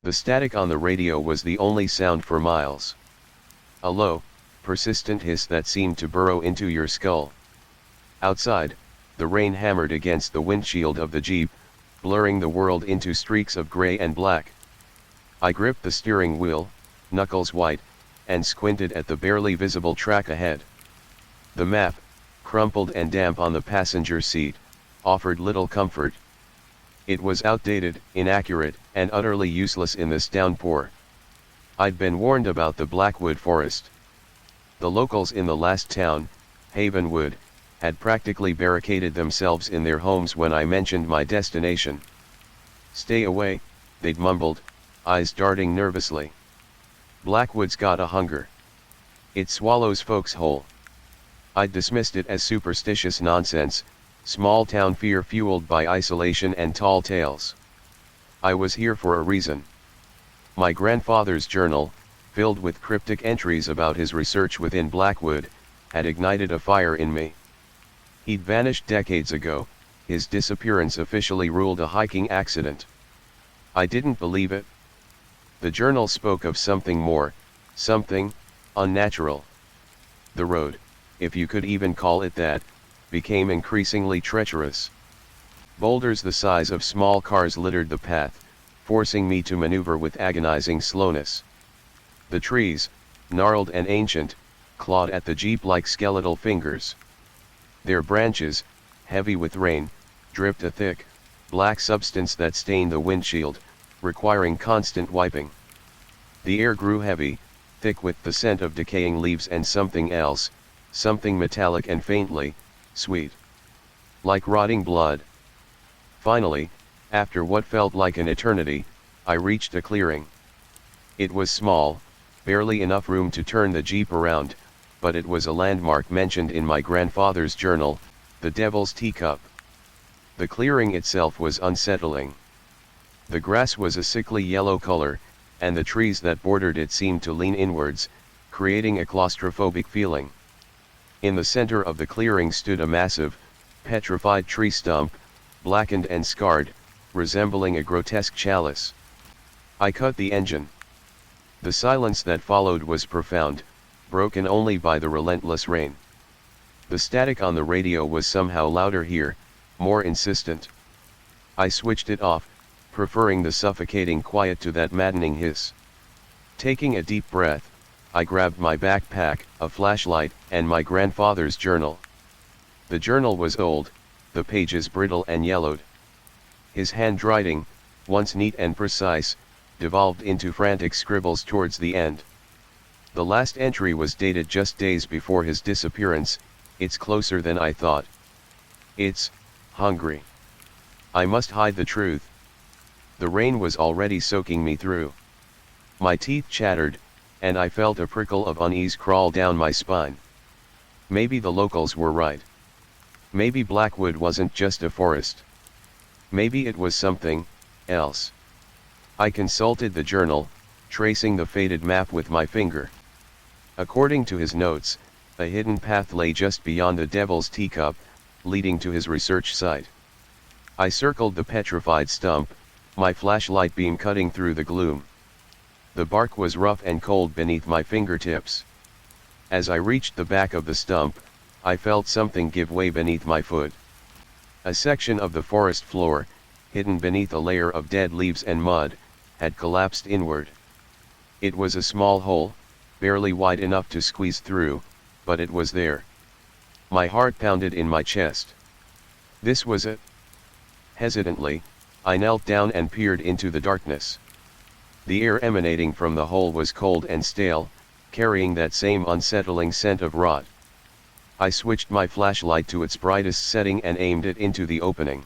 The static on the radio was the only sound for miles. A low, persistent hiss that seemed to burrow into your skull. Outside, the rain hammered against the windshield of the Jeep, blurring the world into streaks of gray and black. I gripped the steering wheel, knuckles white, and squinted at the barely visible track ahead. The map, crumpled and damp on the passenger seat, offered little comfort. It was outdated, inaccurate, and utterly useless in this downpour. I'd been warned about the Blackwood Forest. The locals in the last town, Havenwood, had practically barricaded themselves in their homes when I mentioned my destination. "Stay away," they'd mumbled, eyes darting nervously. "Blackwood's got a hunger. It swallows folks whole." I'd dismissed it as superstitious nonsense, small town fear fueled by isolation and tall tales. I was here for a reason. My grandfather's journal, filled with cryptic entries about his research within Blackwood, had ignited a fire in me. He'd vanished decades ago, his disappearance officially ruled a hiking accident. I didn't believe it. The journal spoke of something more, something unnatural. The road, if you could even call it that, became increasingly treacherous. Boulders the size of small cars littered the path, forcing me to maneuver with agonizing slowness. The trees, gnarled and ancient, clawed at the Jeep like skeletal fingers. Their branches, heavy with rain, dripped a thick, black substance that stained the windshield, requiring constant wiping. The air grew heavy, thick with the scent of decaying leaves and something else, something metallic and faintly sweet. Like rotting blood. Finally, after what felt like an eternity, I reached a clearing. It was small, barely enough room to turn the Jeep around, but it was a landmark mentioned in my grandfather's journal, the Devil's Teacup. The clearing itself was unsettling. The grass was a sickly yellow color, and the trees that bordered it seemed to lean inwards, creating a claustrophobic feeling. In the center of the clearing stood a massive, petrified tree stump, blackened and scarred, resembling a grotesque chalice. I cut the engine. The silence that followed was profound, broken only by the relentless rain. The static on the radio was somehow louder here, more insistent. I switched it off, preferring the suffocating quiet to that maddening hiss. Taking a deep breath, I grabbed my backpack, a flashlight, and my grandfather's journal. The journal was old, the pages brittle and yellowed. His handwriting, once neat and precise, devolved into frantic scribbles towards the end. The last entry was dated just days before his disappearance. "It's closer than I thought. It's hungry. I must hide the truth." The rain was already soaking me through. My teeth chattered, and I felt a prickle of unease crawl down my spine. Maybe the locals were right. Maybe Blackwood wasn't just a forest. Maybe it was something else. I consulted the journal, tracing the faded map with my finger. According to his notes, a hidden path lay just beyond the Devil's Teacup, leading to his research site. I circled the petrified stump, my flashlight beam cutting through the gloom. The bark was rough and cold beneath my fingertips. As I reached the back of the stump, I felt something give way beneath my foot. A section of the forest floor, hidden beneath a layer of dead leaves and mud, had collapsed inward. It was a small hole, barely wide enough to squeeze through, but it was there. My heart pounded in my chest. This was it. Hesitantly, I knelt down and peered into the darkness. The air emanating from the hole was cold and stale, carrying that same unsettling scent of rot. I switched my flashlight to its brightest setting and aimed it into the opening.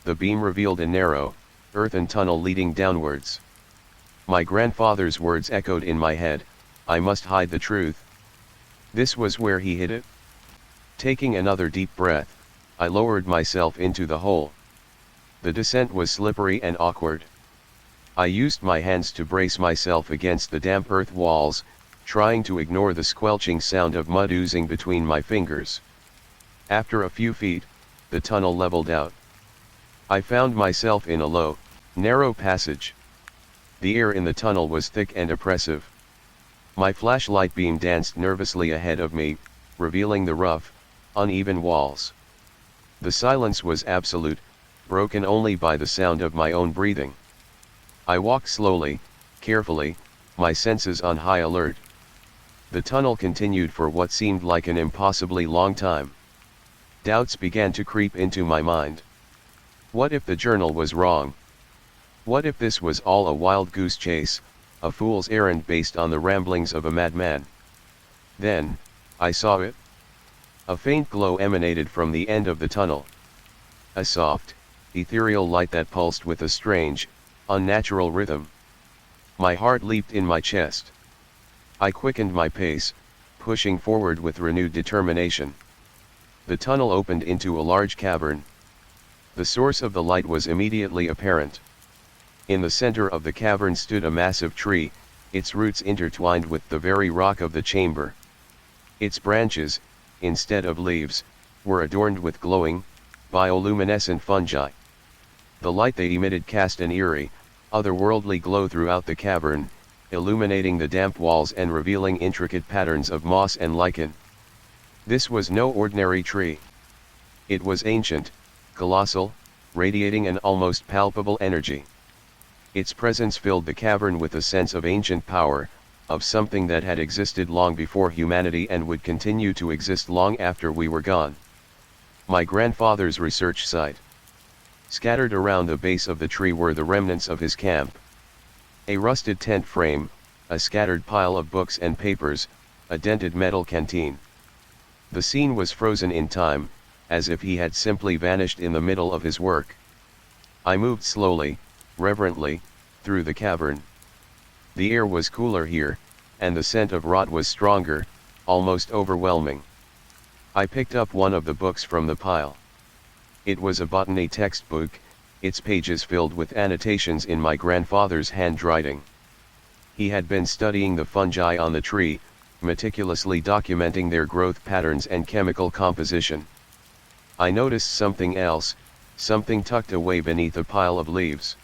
The beam revealed a narrow, earthen tunnel leading downwards. My grandfather's words echoed in my head, "I must hide the truth." This was where he hid it. Taking another deep breath, I lowered myself into the hole. The descent was slippery and awkward. I used my hands to brace myself against the damp earth walls, trying to ignore the squelching sound of mud oozing between my fingers. After a few feet, the tunnel leveled out. I found myself in a low, narrow passage. The air in the tunnel was thick and oppressive. My flashlight beam danced nervously ahead of me, revealing the rough, uneven walls. The silence was absolute, broken only by the sound of my own breathing. I walked slowly, carefully, my senses on high alert. The tunnel continued for what seemed like an impossibly long time. Doubts began to creep into my mind. What if the journal was wrong? What if this was all a wild goose chase, a fool's errand based on the ramblings of a madman? Then, I saw it. A faint glow emanated from the end of the tunnel. A soft, ethereal light that pulsed with a strange, unnatural rhythm. My heart leaped in my chest. I quickened my pace, pushing forward with renewed determination. The tunnel opened into a large cavern. The source of the light was immediately apparent. In the center of the cavern stood a massive tree, its roots intertwined with the very rock of the chamber. Its branches, instead of leaves, were adorned with glowing, bioluminescent fungi. The light they emitted cast an eerie, otherworldly glow throughout the cavern, illuminating the damp walls and revealing intricate patterns of moss and lichen. This was no ordinary tree. It was ancient, colossal, radiating an almost palpable energy. Its presence filled the cavern with a sense of ancient power, of something that had existed long before humanity and would continue to exist long after we were gone. My grandfather's research site. Scattered around the base of the tree were the remnants of his camp. A rusted tent frame, a scattered pile of books and papers, a dented metal canteen. The scene was frozen in time, as if he had simply vanished in the middle of his work. I moved slowly, reverently, through the cavern. The air was cooler here, and the scent of rot was stronger, almost overwhelming. I picked up one of the books from the pile. It was a botany textbook, its pages filled with annotations in my grandfather's handwriting. He had been studying the fungi on the tree, meticulously documenting their growth patterns and chemical composition. I noticed something else, something tucked away beneath a pile of leaves.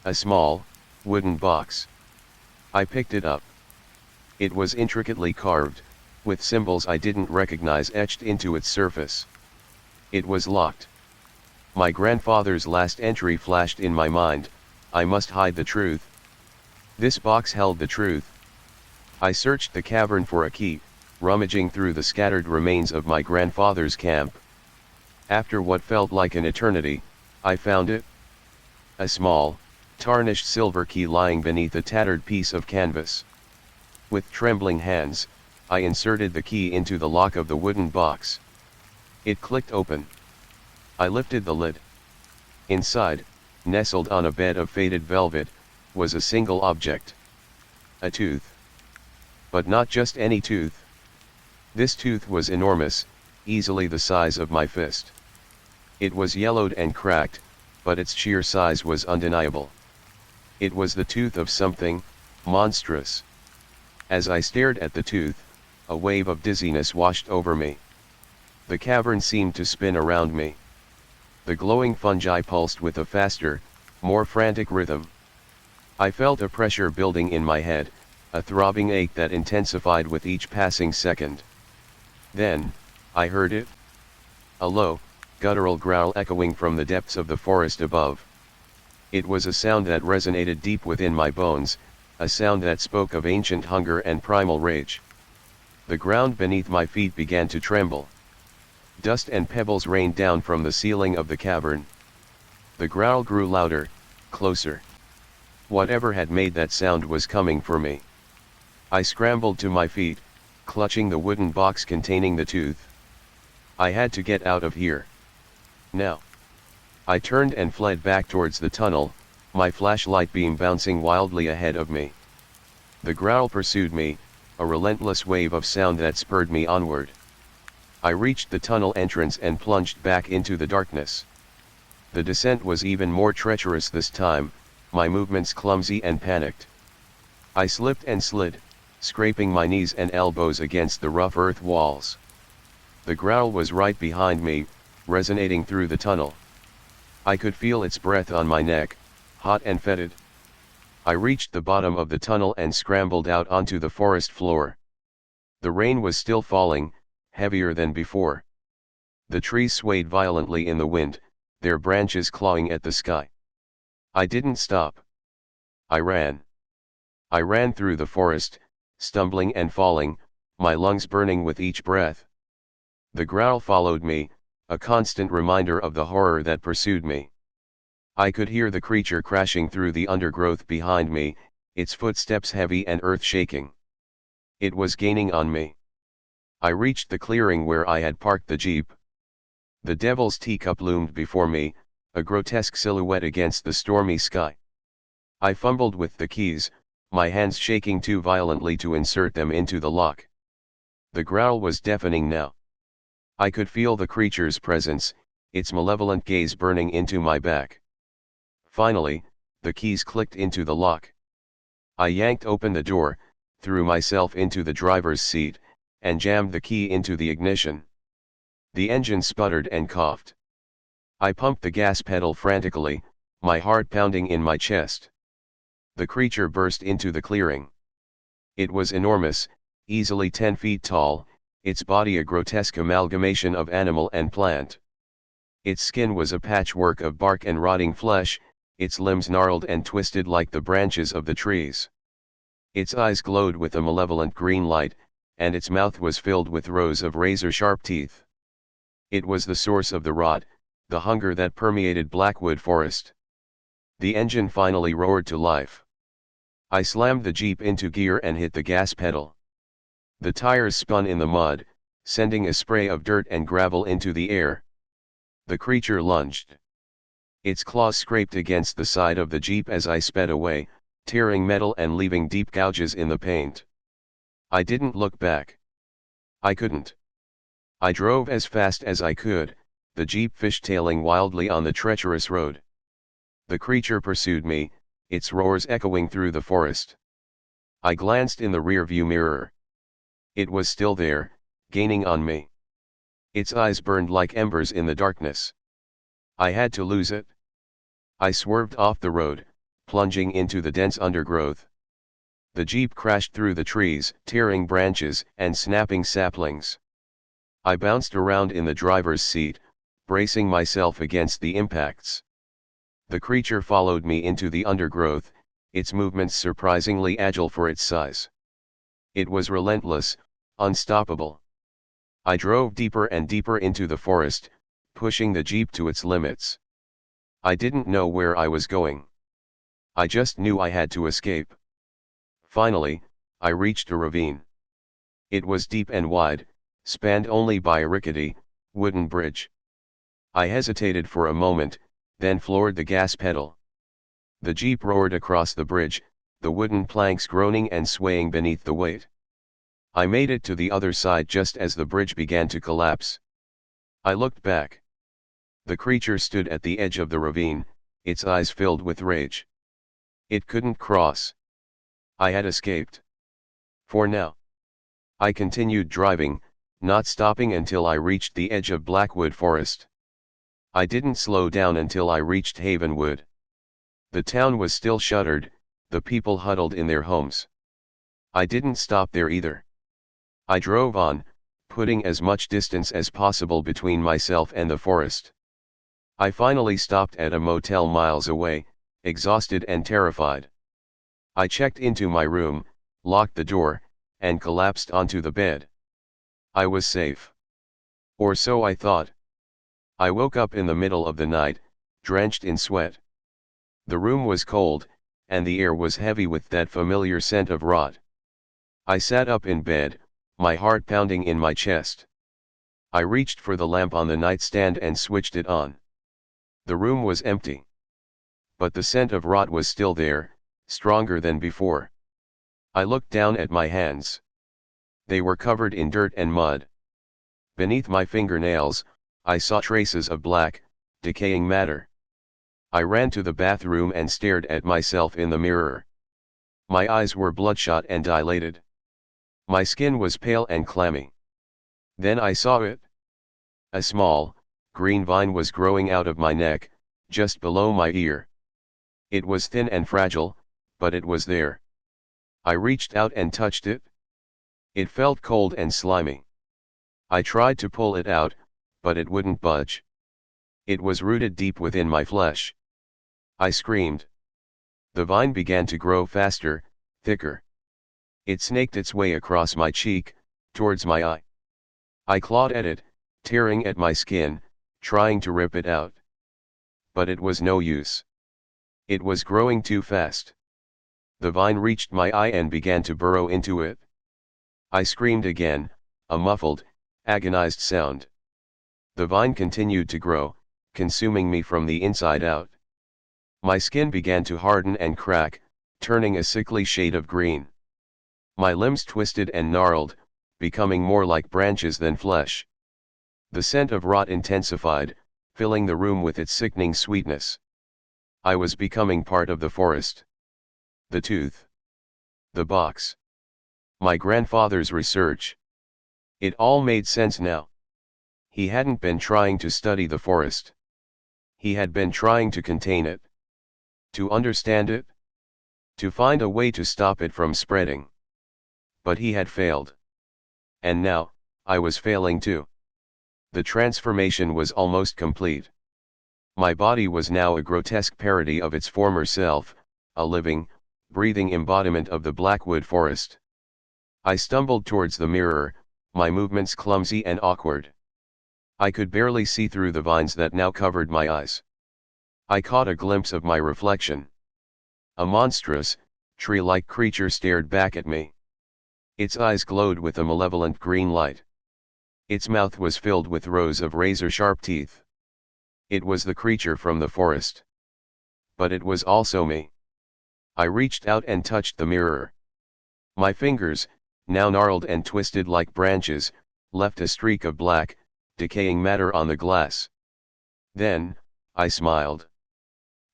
A small, wooden box. I picked it up. It was intricately carved, with symbols I didn't recognize etched into its surface. It was locked. My grandfather's last entry flashed in my mind: I must hide the truth. This box held the truth. I searched the cavern for a key, rummaging through the scattered remains of my grandfather's camp. After what felt like an eternity, I found it. A small, tarnished silver key lying beneath a tattered piece of canvas. With trembling hands, I inserted the key into the lock of the wooden box. It clicked open. I lifted the lid. Inside, nestled on a bed of faded velvet, was a single object. A tooth. But not just any tooth. This tooth was enormous, easily the size of my fist. It was yellowed and cracked, but its sheer size was undeniable. It was the tooth of something monstrous. As I stared at the tooth, a wave of dizziness washed over me. The cavern seemed to spin around me. The glowing fungi pulsed with a faster, more frantic rhythm. I felt a pressure building in my head, a throbbing ache that intensified with each passing second. Then, I heard it. A low, guttural growl echoing from the depths of the forest above. It was a sound that resonated deep within my bones, a sound that spoke of ancient hunger and primal rage. The ground beneath my feet began to tremble. Dust and pebbles rained down from the ceiling of the cavern. The growl grew louder, closer. Whatever had made that sound was coming for me. I scrambled to my feet, clutching the wooden box containing the tooth. I had to get out of here. Now. I turned and fled back towards the tunnel, my flashlight beam bouncing wildly ahead of me. The growl pursued me, a relentless wave of sound that spurred me onward. I reached the tunnel entrance and plunged back into the darkness. The descent was even more treacherous this time, my movements clumsy and panicked. I slipped and slid, scraping my knees and elbows against the rough earth walls. The growl was right behind me, resonating through the tunnel. I could feel its breath on my neck, hot and fetid. I reached the bottom of the tunnel and scrambled out onto the forest floor. The rain was still falling, heavier than before. The trees swayed violently in the wind, their branches clawing at the sky. I didn't stop. I ran. I ran through the forest, stumbling and falling, my lungs burning with each breath. The growl followed me, a constant reminder of the horror that pursued me. I could hear the creature crashing through the undergrowth behind me, its footsteps heavy and earth-shaking. It was gaining on me. I reached the clearing where I had parked the jeep. The devil's teacup loomed before me, a grotesque silhouette against the stormy sky. I fumbled with the keys, my hands shaking too violently to insert them into the lock. The growl was deafening now. I could feel the creature's presence, its malevolent gaze burning into my back. Finally, the keys clicked into the lock. I yanked open the door, threw myself into the driver's seat, and jammed the key into the ignition. The engine sputtered and coughed. I pumped the gas pedal frantically, my heart pounding in my chest. The creature burst into the clearing. It was enormous, easily 10 feet tall, its body a grotesque amalgamation of animal and plant. Its skin was a patchwork of bark and rotting flesh, its limbs gnarled and twisted like the branches of the trees. Its eyes glowed with a malevolent green light, and its mouth was filled with rows of razor-sharp teeth. It was the source of the rot, the hunger that permeated Blackwood Forest. The engine finally roared to life. I slammed the jeep into gear and hit the gas pedal. The tires spun in the mud, sending a spray of dirt and gravel into the air. The creature lunged. Its claws scraped against the side of the jeep as I sped away, tearing metal and leaving deep gouges in the paint. I didn't look back. I couldn't. I drove as fast as I could, the jeep fishtailing wildly on the treacherous road. The creature pursued me, its roars echoing through the forest. I glanced in the rearview mirror. It was still there, gaining on me. Its eyes burned like embers in the darkness. I had to lose it. I swerved off the road, plunging into the dense undergrowth. The jeep crashed through the trees, tearing branches and snapping saplings. I bounced around in the driver's seat, bracing myself against the impacts. The creature followed me into the undergrowth, its movements surprisingly agile for its size. It was relentless, unstoppable. I drove deeper and deeper into the forest, pushing the jeep to its limits. I didn't know where I was going. I just knew I had to escape. Finally, I reached a ravine. It was deep and wide, spanned only by a rickety, wooden bridge. I hesitated for a moment, then floored the gas pedal. The jeep roared across the bridge, the wooden planks groaning and swaying beneath the weight. I made it to the other side just as the bridge began to collapse. I looked back. The creature stood at the edge of the ravine, its eyes filled with rage. It couldn't cross. I had escaped. For now. I continued driving, not stopping until I reached the edge of Blackwood Forest. I didn't slow down until I reached Havenwood. The town was still shuttered, the people huddled in their homes. I didn't stop there either. I drove on, putting as much distance as possible between myself and the forest. I finally stopped at a motel miles away, exhausted and terrified. I checked into my room, locked the door, and collapsed onto the bed. I was safe. Or so I thought. I woke up in the middle of the night, drenched in sweat. The room was cold, and the air was heavy with that familiar scent of rot. I sat up in bed, my heart pounding in my chest. I reached for the lamp on the nightstand and switched it on. The room was empty. But the scent of rot was still there, stronger than before. I looked down at my hands. They were covered in dirt and mud. Beneath my fingernails, I saw traces of black, decaying matter. I ran to the bathroom and stared at myself in the mirror. My eyes were bloodshot and dilated. My skin was pale and clammy. Then I saw it. A small, green vine was growing out of my neck, just below my ear. It was thin and fragile, but it was there. I reached out and touched it. It felt cold and slimy. I tried to pull it out, but it wouldn't budge. It was rooted deep within my flesh. I screamed. The vine began to grow faster, thicker. It snaked its way across my cheek, towards my eye. I clawed at it, tearing at my skin, trying to rip it out. But it was no use. It was growing too fast. The vine reached my eye and began to burrow into it. I screamed again, a muffled, agonized sound. The vine continued to grow, consuming me from the inside out. My skin began to harden and crack, turning a sickly shade of green. My limbs twisted and gnarled, becoming more like branches than flesh. The scent of rot intensified, filling the room with its sickening sweetness. I was becoming part of the forest. The tooth. The box. My grandfather's research. It all made sense now. He hadn't been trying to study the forest. He had been trying to contain it. To understand it. To find a way to stop it from spreading. But he had failed. And now, I was failing too. The transformation was almost complete. My body was now a grotesque parody of its former self, a living, breathing embodiment of the Blackwood Forest. I stumbled towards the mirror, my movements clumsy and awkward. I could barely see through the vines that now covered my eyes. I caught a glimpse of my reflection. A monstrous, tree-like creature stared back at me. Its eyes glowed with a malevolent green light. Its mouth was filled with rows of razor-sharp teeth. It was the creature from the forest. But it was also me. I reached out and touched the mirror. My fingers, now gnarled and twisted like branches, left a streak of black, decaying matter on the glass. Then, I smiled.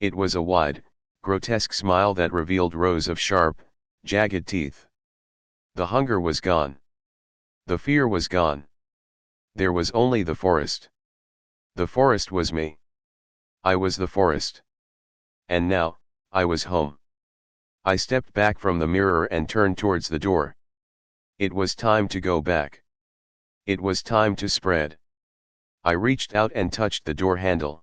It was a wide, grotesque smile that revealed rows of sharp, jagged teeth. The hunger was gone. The fear was gone. There was only the forest. The forest was me. I was the forest. And now, I was home. I stepped back from the mirror and turned towards the door. It was time to go back. It was time to spread. I reached out and touched the door handle.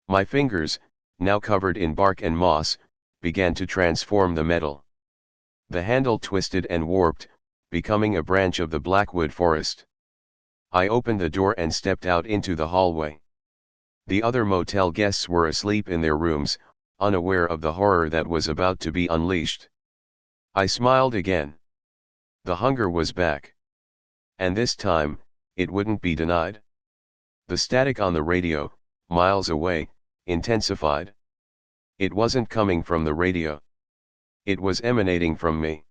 My fingers, now covered in bark and moss, began to transform the metal. The handle twisted and warped, becoming a branch of the Blackwood Forest. I opened the door and stepped out into the hallway. The other motel guests were asleep in their rooms, unaware of the horror that was about to be unleashed. I smiled again. The hunger was back. And this time, it wouldn't be denied. The static on the radio, miles away, intensified. It wasn't coming from the radio. It was emanating from me.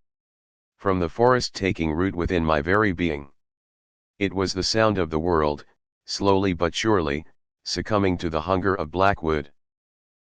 From the forest taking root within my very being. It was the sound of the world, slowly but surely, succumbing to the hunger of Blackwood.